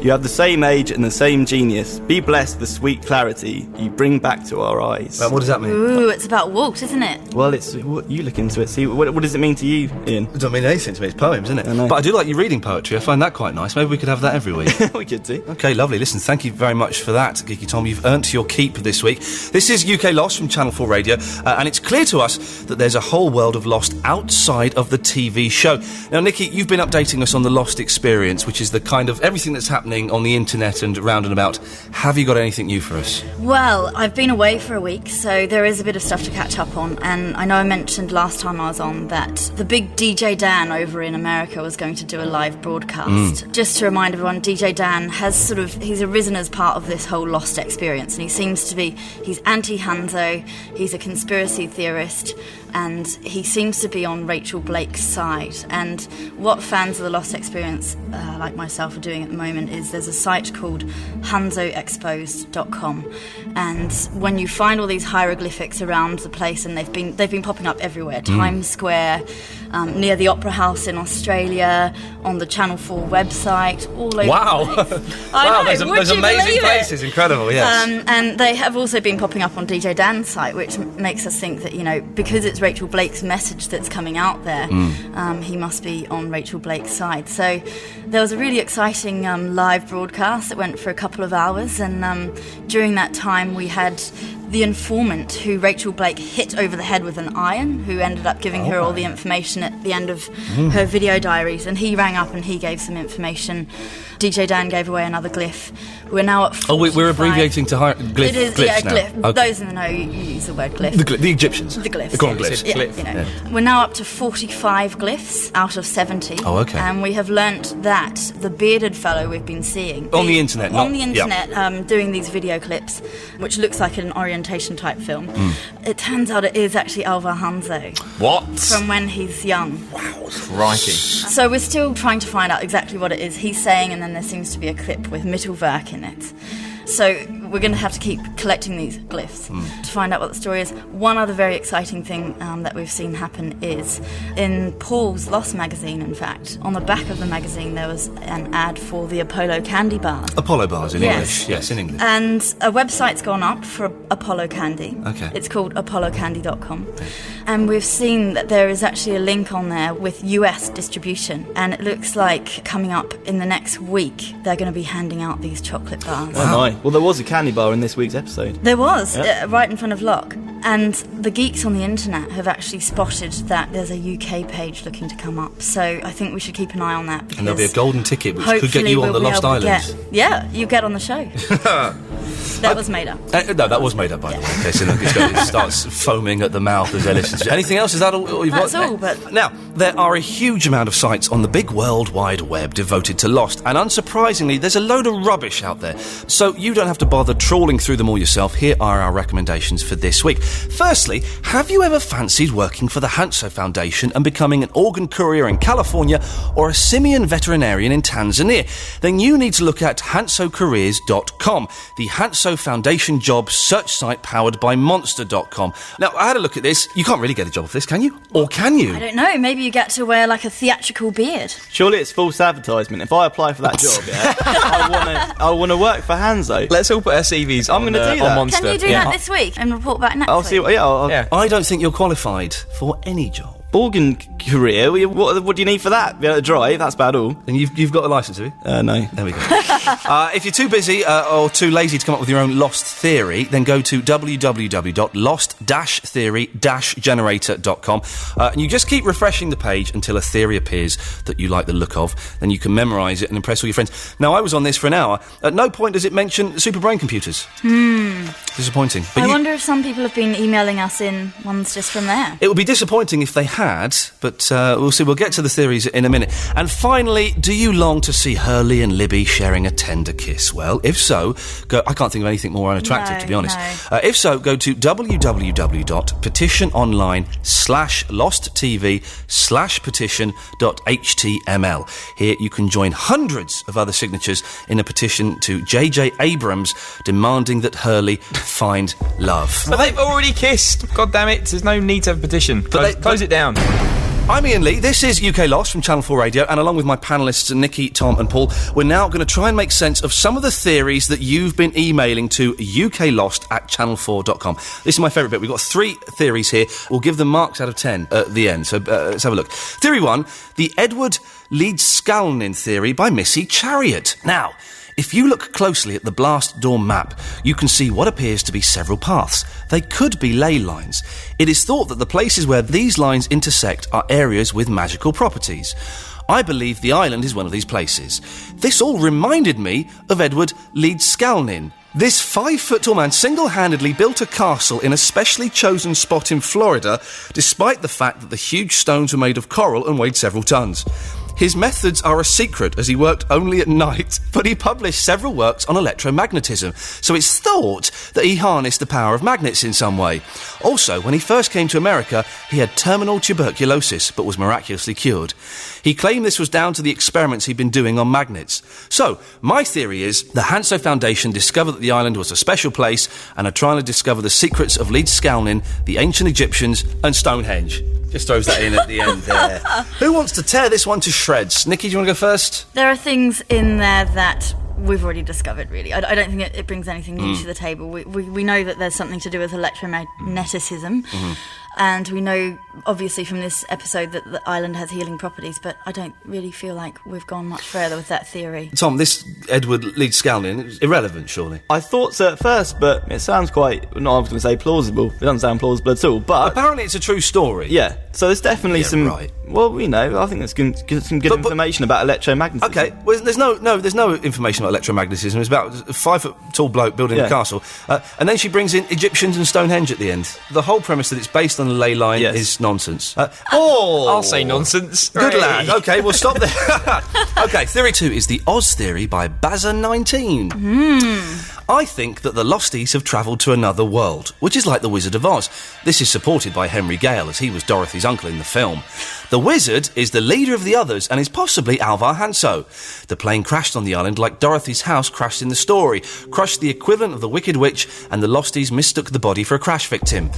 [SPEAKER 11] You have the same age and the same genius. Be blessed the sweet clarity you bring back to our eyes."
[SPEAKER 10] What does that mean?
[SPEAKER 8] Ooh, it's about Walt, isn't it?
[SPEAKER 11] Well, it's you look into it. See, what does it mean to you, Ian?
[SPEAKER 10] It doesn't mean anything to me. It's poems, isn't it?
[SPEAKER 11] I know.
[SPEAKER 10] But I do like you reading poetry. I find that quite nice. Maybe we could have that every week.
[SPEAKER 11] We could do.
[SPEAKER 10] Okay, lovely. Listen, thank you very much for that, Geeky Tom. You've earned your keep this week. This is UK Lost from Channel 4 Radio, and it's clear to us that there's a whole world of Lost outside of the TV show. Now, Nikki, you've been updating us on the Lost experience, which is the kind of everything that's happening on the internet and round and about. Have you got anything new for us?
[SPEAKER 8] Well, I've been away for a week, so there is a bit of stuff to catch up on, and I know I mentioned last time I was on that the big DJ Dan over in America was going to do a live broadcast. Just to remind everyone, DJ Dan has he's arisen as part of this whole Lost experience, and he seems to be, he's anti-Hanzo, he's a conspiracy theorist, and he seems to be on Rachel Blake's side. And what fans of the Lost experience, like myself, are doing at the moment is there's a site called hanzoexposed.com, and when you find all these hieroglyphics around the place, and they've been popping up everywhere, Times Square, near the Opera House in Australia, on the Channel 4 website, all over the place.
[SPEAKER 10] Wow,
[SPEAKER 8] I know,
[SPEAKER 10] there's amazing places, incredible, yes.
[SPEAKER 8] And they have also been popping up on DJ Dan's site, which makes us think that, because it's Rachel Blake's message that's coming out there, he must be on Rachel Blake's side. So there was a really exciting live broadcast that went for a couple of hours, and during that time we had the informant who Rachel Blake hit over the head with an iron, who ended up giving her all the information at the end of her video diaries, and he rang up and he gave some information. DJ Dan gave away another glyph. We're now at 45.
[SPEAKER 10] We're abbreviating to glyph.
[SPEAKER 8] It is,
[SPEAKER 10] glyphs
[SPEAKER 8] yeah,
[SPEAKER 10] now.
[SPEAKER 8] glyph.
[SPEAKER 10] Okay.
[SPEAKER 8] Those in the know use the word glyph.
[SPEAKER 10] The Egyptians.
[SPEAKER 8] The glyphs.
[SPEAKER 10] They call them
[SPEAKER 8] yeah.
[SPEAKER 10] glyphs.
[SPEAKER 8] Yeah, We're now up to 45 glyphs out of 70.
[SPEAKER 10] Oh, okay.
[SPEAKER 8] And we have learnt that the bearded fellow we've been seeing
[SPEAKER 10] on the internet,
[SPEAKER 8] doing these video clips, which looks like an orientation type film. It turns out it is actually Alvar Hanzo.
[SPEAKER 12] What?
[SPEAKER 8] From when he's young.
[SPEAKER 12] Wow, crikey.
[SPEAKER 8] So we're still trying to find out exactly what it is he's saying, and then there seems to be a clip with Mittelwerk in it. So we're going to have to keep collecting these glyphs to find out what the story is. One other very exciting thing that we've seen happen is in Paul's Lost magazine, in fact, on the back of the magazine there was an ad for the Apollo candy bars.
[SPEAKER 10] Apollo bars in
[SPEAKER 8] Yes.
[SPEAKER 10] English. Yes, in English.
[SPEAKER 8] And a website's gone up for Apollo Candy.
[SPEAKER 10] Okay.
[SPEAKER 8] It's called apollocandy.com. And we've seen that there is actually a link on there with US distribution. And it looks like coming up in the next week, they're going to be handing out these chocolate bars.
[SPEAKER 11] Oh my. Well, there was a candy bar in this week's episode.
[SPEAKER 8] There was,
[SPEAKER 11] Yep.
[SPEAKER 8] right in front of Locke. And the geeks on the internet have actually spotted that there's a UK page looking to come up. So I think we should keep an eye on that.
[SPEAKER 10] And there'll be a golden ticket which could get
[SPEAKER 8] hopefully
[SPEAKER 10] you on the
[SPEAKER 8] we'll be
[SPEAKER 10] Lost
[SPEAKER 8] able to
[SPEAKER 10] Islands.
[SPEAKER 8] Yeah, you get on the show. That was made up.
[SPEAKER 10] No, that was made up, by the way. Okay, so it starts foaming at the mouth as they listen to. Anything else? Is that all you've
[SPEAKER 8] That's
[SPEAKER 10] got?
[SPEAKER 8] all, but...
[SPEAKER 10] Now, there are a huge amount of sites on the big World Wide Web devoted to Lost, and unsurprisingly, there's a load of rubbish out there. So you don't have to bother trawling through them all yourself. Here are our recommendations for this week. Firstly, have you ever fancied working for the Hanso Foundation and becoming an organ courier in California or a simian veterinarian in Tanzania? Then you need to look at hansocareers.com, the Hanso Foundation job search site powered by monster.com. Now, I had a look at this. You can't really get a job off this, can you? Or can you?
[SPEAKER 8] I don't know, maybe you get to wear like a theatrical beard.
[SPEAKER 11] Surely it's false advertisement. If I apply for that job, I want to work for Hanso.
[SPEAKER 12] Let's all put our CVs
[SPEAKER 11] I'm going to do that.
[SPEAKER 12] on Monster.
[SPEAKER 8] Can you do that this week and report back next
[SPEAKER 11] I'll
[SPEAKER 8] week?
[SPEAKER 11] see what. Yeah.
[SPEAKER 10] I don't think you're qualified for any job.
[SPEAKER 11] Organ career? What do you need for that? Be able to drive? That's about all.
[SPEAKER 10] And you've got a licence, have you?
[SPEAKER 11] No.
[SPEAKER 10] There we go. If you're too busy or too lazy to come up with your own Lost theory, then go to www.lost-theory-generator.com and you just keep refreshing the page until a theory appears that you like the look of. Then you can memorise it and impress all your friends. Now, I was on this for an hour. At no point does it mention super brain computers. Disappointing. But
[SPEAKER 8] I wonder if some people have been emailing us in ones just from there.
[SPEAKER 10] It would be disappointing if they had, but we'll see. We'll get to the theories in a minute. And finally, do you long to see Hurley and Libby sharing a tender kiss? Well, if so, I can't think of anything more unattractive, to be honest.
[SPEAKER 8] No.
[SPEAKER 10] If so, go to www.petitiononline/losttv/petition.html. Here you can join hundreds of other signatures in a petition to J.J. Abrams demanding that Hurley find love.
[SPEAKER 12] But they've already kissed. God damn it! There's no need to have a petition. Close it down.
[SPEAKER 10] I'm Iain Lee, this is UK Lost from Channel 4 Radio, and along with my panellists Nikki, Tom and Paul, we're now going to try and make sense of some of the theories that you've been emailing to uklost@channel4.com. This is my favourite bit. We've got 3 theories here. We'll give them marks out of 10 at the end, so let's have a look. Theory 1, the Edward Leedskalnin theory by Missy Chariot. Now, if you look closely at the blast door map, you can see what appears to be several paths. They could be ley lines. It is thought that the places where these lines intersect are areas with magical properties. I believe the island is one of these places. This all reminded me of Edward Leedskalnin. This 5-foot-tall man single-handedly built a castle in a specially chosen spot in Florida, despite the fact that the huge stones were made of coral and weighed several tons. His methods are a secret, as he worked only at night, but he published several works on electromagnetism, so it's thought that he harnessed the power of magnets in some way. Also, when he first came to America, he had terminal tuberculosis, but was miraculously cured. He claimed this was down to the experiments he'd been doing on magnets. So, my theory is the Hanso Foundation discovered that the island was a special place and are trying to discover the secrets of Leedskalnin, the ancient Egyptians, and Stonehenge. Just throws that in at the end there. Who wants to tear this one to shreds? Nikki, do you want to go first?
[SPEAKER 8] There are things in there that we've already discovered, really. I don't think it brings anything new to the table. We know that there's something to do with electromagnetism. And we know, obviously, from this episode that the island has healing properties, but I don't really feel like we've gone much further with that theory.
[SPEAKER 10] Tom, this Edward Leedskalnin is irrelevant, surely?
[SPEAKER 11] I thought so at first, but it sounds quite, I was going to say plausible. It doesn't sound plausible at all, but...
[SPEAKER 10] Apparently it's a true story.
[SPEAKER 11] Yeah, so there's definitely some...
[SPEAKER 10] Right.
[SPEAKER 11] Well, I think there's some good information about electromagnetism.
[SPEAKER 10] Okay, well, there's no information about electromagnetism. It's about a 5-foot-tall bloke building a castle. And then she brings in Egyptians and Stonehenge at the end. The whole premise that it's based on a ley line is nonsense.
[SPEAKER 12] I'll say nonsense.
[SPEAKER 10] Good lad. Okay, we'll stop there. Okay, theory 2 is the Oz theory by Bazza19. I think that the Losties have travelled to another world, which is like the Wizard of Oz. This is supported by Henry Gale, as he was Dorothy's uncle in the film. The wizard is the leader of the others and is possibly Alvar Hanso. The plane crashed on the island like Dorothy's house crashed in the story, crushed the equivalent of the Wicked Witch, and the Losties mistook the body for a crash victim.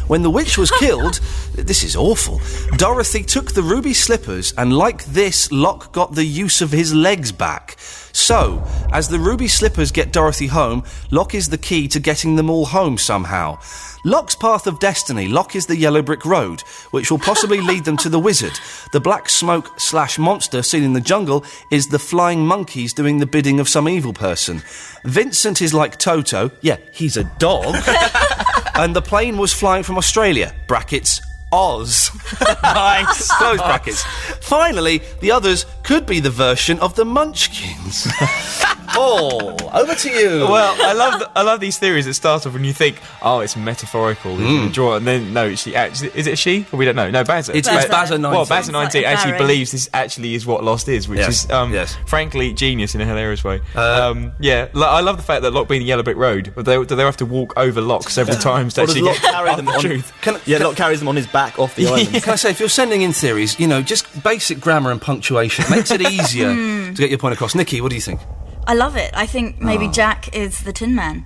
[SPEAKER 10] When the witch was killed, this is awful, Dorothy took the ruby slippers and like this, Locke got the use of his legs back. So, as the ruby slippers get Dorothy home, Locke is the key to getting them all home somehow. Locke's path of destiny, Locke is the yellow brick road, which will possibly lead them to the wizard. The black smoke/monster seen in the jungle is the flying monkeys doing the bidding of some evil person. Vincent is like Toto, yeah, he's a dog, and the plane was flying from Australia, brackets, Oz. Nice. Close brackets. Finally, the others could be the version of the Munchkins. Paul, over to you.
[SPEAKER 12] Well, I love these theories that start off when you think, oh, it's metaphorical, draw, and then no, she actually is it she? Or we don't know. No, Bazza.
[SPEAKER 10] It's Bazza 19.
[SPEAKER 12] Well, Bazza 19 actually
[SPEAKER 8] Barry.
[SPEAKER 12] believes this actually is what Lost is, which is frankly genius in a hilarious way. I love the fact that Locke being the yellow brick road, but they have to walk over Locke several times to actually get the truth.
[SPEAKER 11] Locke carries them on his back off the island.
[SPEAKER 10] Can I say, if you're sending in theories, just basic grammar and punctuation makes it easier to get your point across. Nikki, what do you think?
[SPEAKER 8] I love it. I think maybe Jack is the Tin Man.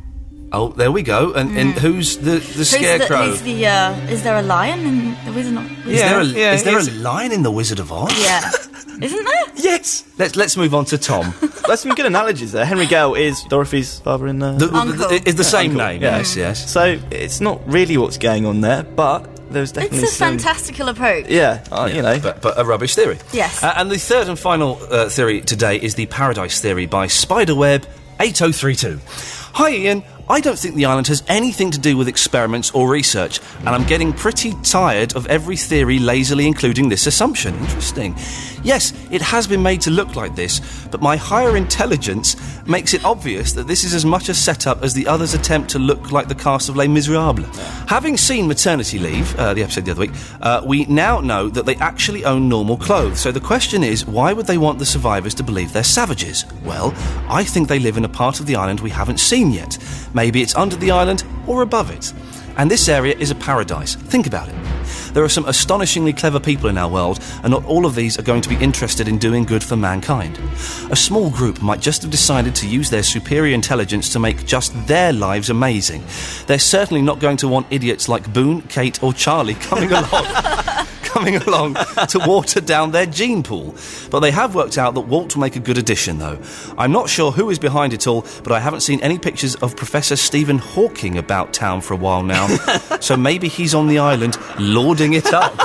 [SPEAKER 10] Oh, there we go. And who's the scarecrow?
[SPEAKER 8] Is there a lion in the Wizard of Oz?
[SPEAKER 10] Is there a lion in the Wizard of Oz?
[SPEAKER 8] Yeah. Isn't there?
[SPEAKER 10] Yes. Let's move on to Tom.
[SPEAKER 11] That's some good analogies there. Henry Gale is Dorothy's father in
[SPEAKER 8] Uncle.
[SPEAKER 10] Is the same
[SPEAKER 11] Uncle,
[SPEAKER 10] name?
[SPEAKER 11] yeah.
[SPEAKER 10] Yes.
[SPEAKER 11] So it's not really what's going on there, but there's definitely
[SPEAKER 8] It's a fantastical approach.
[SPEAKER 11] Yeah,
[SPEAKER 10] but a rubbish theory.
[SPEAKER 8] Yes.
[SPEAKER 10] And the third and final theory today is the Paradise Theory by Spiderweb 8032. Hi, Ian. I don't think the island has anything to do with experiments or research, and I'm getting pretty tired of every theory lazily including this assumption. Interesting. Yes, it has been made to look like this, but my higher intelligence makes it obvious that this is as much a setup as the others attempt to look like the cast of Les Miserables. Having seen Maternity Leave, the episode the other week, we now know that they actually own normal clothes. So the question is, why would they want the survivors to believe they're savages? Well, I think they live in a part of the island we haven't seen yet. Maybe it's under the island or above it. And this area is a paradise. Think about it. There are some astonishingly clever people in our world, and not all of these are going to be interested in doing good for mankind. A small group might just have decided to use their superior intelligence to make just their lives amazing. They're certainly not going to want idiots like Boone, Kate or Charlie coming along to water down their gene pool. But they have worked out that Walt will make a good addition, though. I'm not sure who is behind it all, but I haven't seen any pictures of Professor Stephen Hawking about town for a while now. So maybe he's on the island lording it up.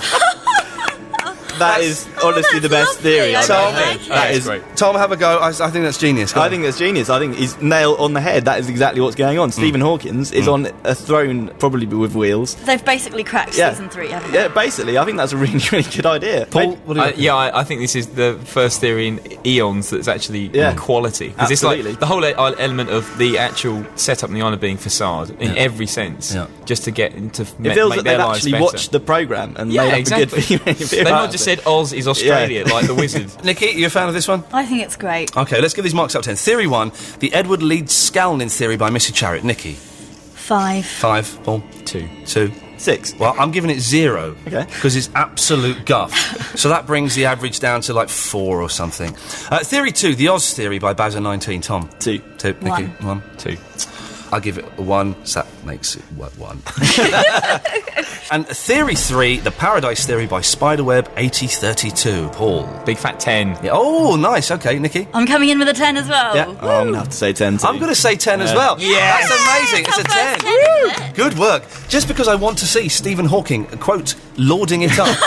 [SPEAKER 11] That is honestly the best theory I've ever heard.
[SPEAKER 12] That is great.
[SPEAKER 10] Tom, have a go. I think that's genius.
[SPEAKER 11] I think that's genius. I think he's nail on the head. That is exactly what's going on. Stephen Hawkins is on a throne, probably with wheels.
[SPEAKER 8] They've basically cracked season 3, haven't they?
[SPEAKER 11] Yeah, basically. I think that's a really, really good idea.
[SPEAKER 10] Paul, what do you think?
[SPEAKER 12] I think this is the first theory in eons that's actually quality. Because it's
[SPEAKER 11] Absolutely.
[SPEAKER 12] like the whole element of the actual setup on the island being facade in every sense, just to get into
[SPEAKER 11] It feels like they've actually watched the programme and made up a good theory.
[SPEAKER 12] They've not just said Oz is Australia, like the wizard.
[SPEAKER 10] Nikki, you a fan of this one?
[SPEAKER 8] I think it's great.
[SPEAKER 10] Okay, let's give these marks up 10. Theory 1, the Edward Leeds Scalnin theory by Missy Charriot. Nikki?
[SPEAKER 8] 5.
[SPEAKER 10] 5. Paul?
[SPEAKER 12] 2.
[SPEAKER 10] 2.
[SPEAKER 11] 6.
[SPEAKER 10] Well, I'm giving it 0.
[SPEAKER 11] Okay.
[SPEAKER 10] Because it's absolute guff. So that brings the average down to like 4 or something. Theory 2, the Oz theory by Bazza 19. Tom?
[SPEAKER 11] 2.
[SPEAKER 10] 2. Nikki? 1.
[SPEAKER 12] 2.
[SPEAKER 10] I'll give it a 1, so that makes it 1. And theory 3, the Paradise Theory by Spiderweb 8032. Paul?
[SPEAKER 12] Big fat 10.
[SPEAKER 10] Yeah. Oh, nice. Okay, Nikki?
[SPEAKER 8] I'm coming in with a 10 as well.
[SPEAKER 10] Yeah.
[SPEAKER 11] I'm going to have to say 10 too.
[SPEAKER 10] I'm going to say 10 as well.
[SPEAKER 12] Yeah.
[SPEAKER 10] That's amazing. It's a 10.
[SPEAKER 8] 10, isn't it?
[SPEAKER 10] Good work. Just because I want to see Stephen Hawking, quote, lording it up.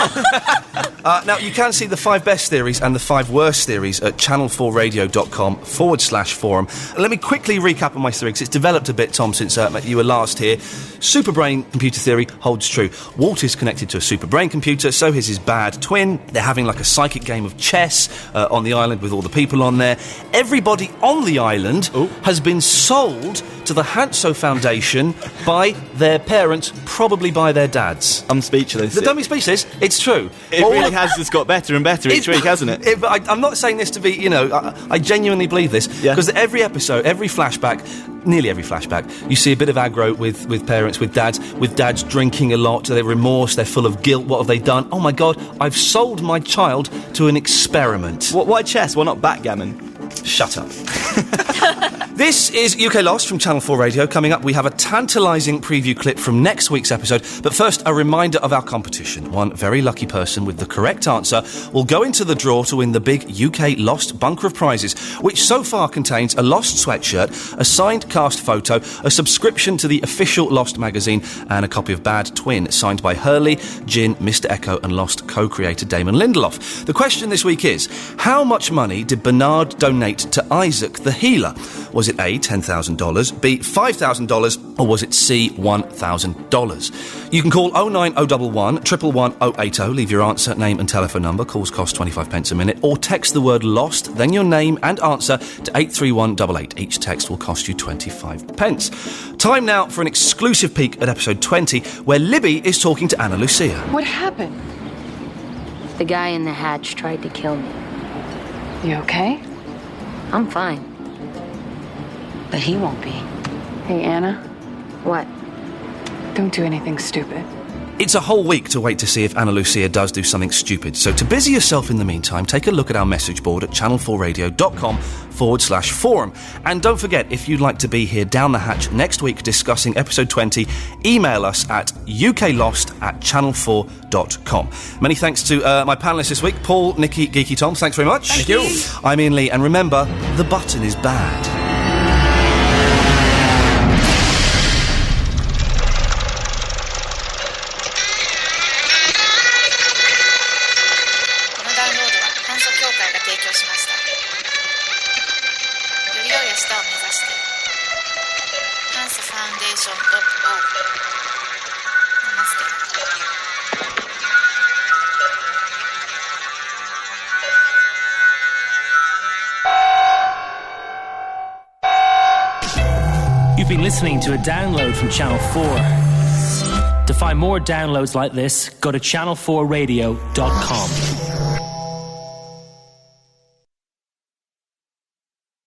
[SPEAKER 10] Now, you can see the 5 best theories and the 5 worst theories at channel4radio.com/forum. Let me quickly recap on my theory, because it's developed a bit, Tom, since you were last here. Superbrain computer theory holds true. Walt is connected to a superbrain computer, so is his bad twin. They're having like a psychic game of chess on the island with all the people on there. Everybody on the island has been sold to the Hanso Foundation by their parents, probably by their dads.
[SPEAKER 11] I'm speechless.
[SPEAKER 10] Don't be speechless. It's true.
[SPEAKER 11] It really has just got better and better each week, hasn't it?
[SPEAKER 10] But I'm not saying this to be, I genuinely believe this, because every episode, every flashback, nearly every flashback, you see a bit of aggro with parents, with dads drinking a lot, they're remorse, they're full of guilt, what have they done? Oh my God, I've sold my child to an experiment.
[SPEAKER 11] Why chess? Why not backgammon?
[SPEAKER 10] Shut up. This is UK Lost from Channel 4 Radio. Coming up, we have a tantalising preview clip from next week's episode. But first, a reminder of our competition. One very lucky person with the correct answer will go into the draw to win the big UK Lost bunker of prizes, which so far contains a Lost sweatshirt, a signed cast photo, a subscription to the official Lost magazine, and a copy of Bad Twin, signed by Hurley, Jin, Mr. Echo, and Lost co-creator Damon Lindelof. The question this week is, how much money did Bernard donate to Isaac the Healer? Was it A, $10,000, B, $5,000, or was it C, $1,000? You can call 09011 111 080, leave your answer, name and telephone number, calls cost 25 pence a minute, or text the word LOST, then your name and answer to 83188. Each text will cost you 25 pence. Time now for an exclusive peek at episode 20, where Libby is talking to Ana Lucia.
[SPEAKER 17] What happened?
[SPEAKER 18] The guy in the hatch tried to kill me.
[SPEAKER 17] You okay?
[SPEAKER 18] I'm fine. But he won't be.
[SPEAKER 17] Hey, Anna.
[SPEAKER 18] What?
[SPEAKER 17] Don't do anything stupid.
[SPEAKER 10] It's a whole week to wait to see if Ana Lucia does do something stupid. So to busy yourself in the meantime, take a look at our message board at channel4radio.com/forum. And don't forget, if you'd like to be here down the hatch next week discussing episode 20, email us at uklost@channel4.com. Many thanks to my panellists this week, Paul, Nikki, Geeky Tom. Thanks very much.
[SPEAKER 12] Thank you.
[SPEAKER 10] I'm Iain Lee, and remember, the button is bad.
[SPEAKER 1] You've been listening to a download from Channel 4. To find more downloads like this, go to channel4radio.com.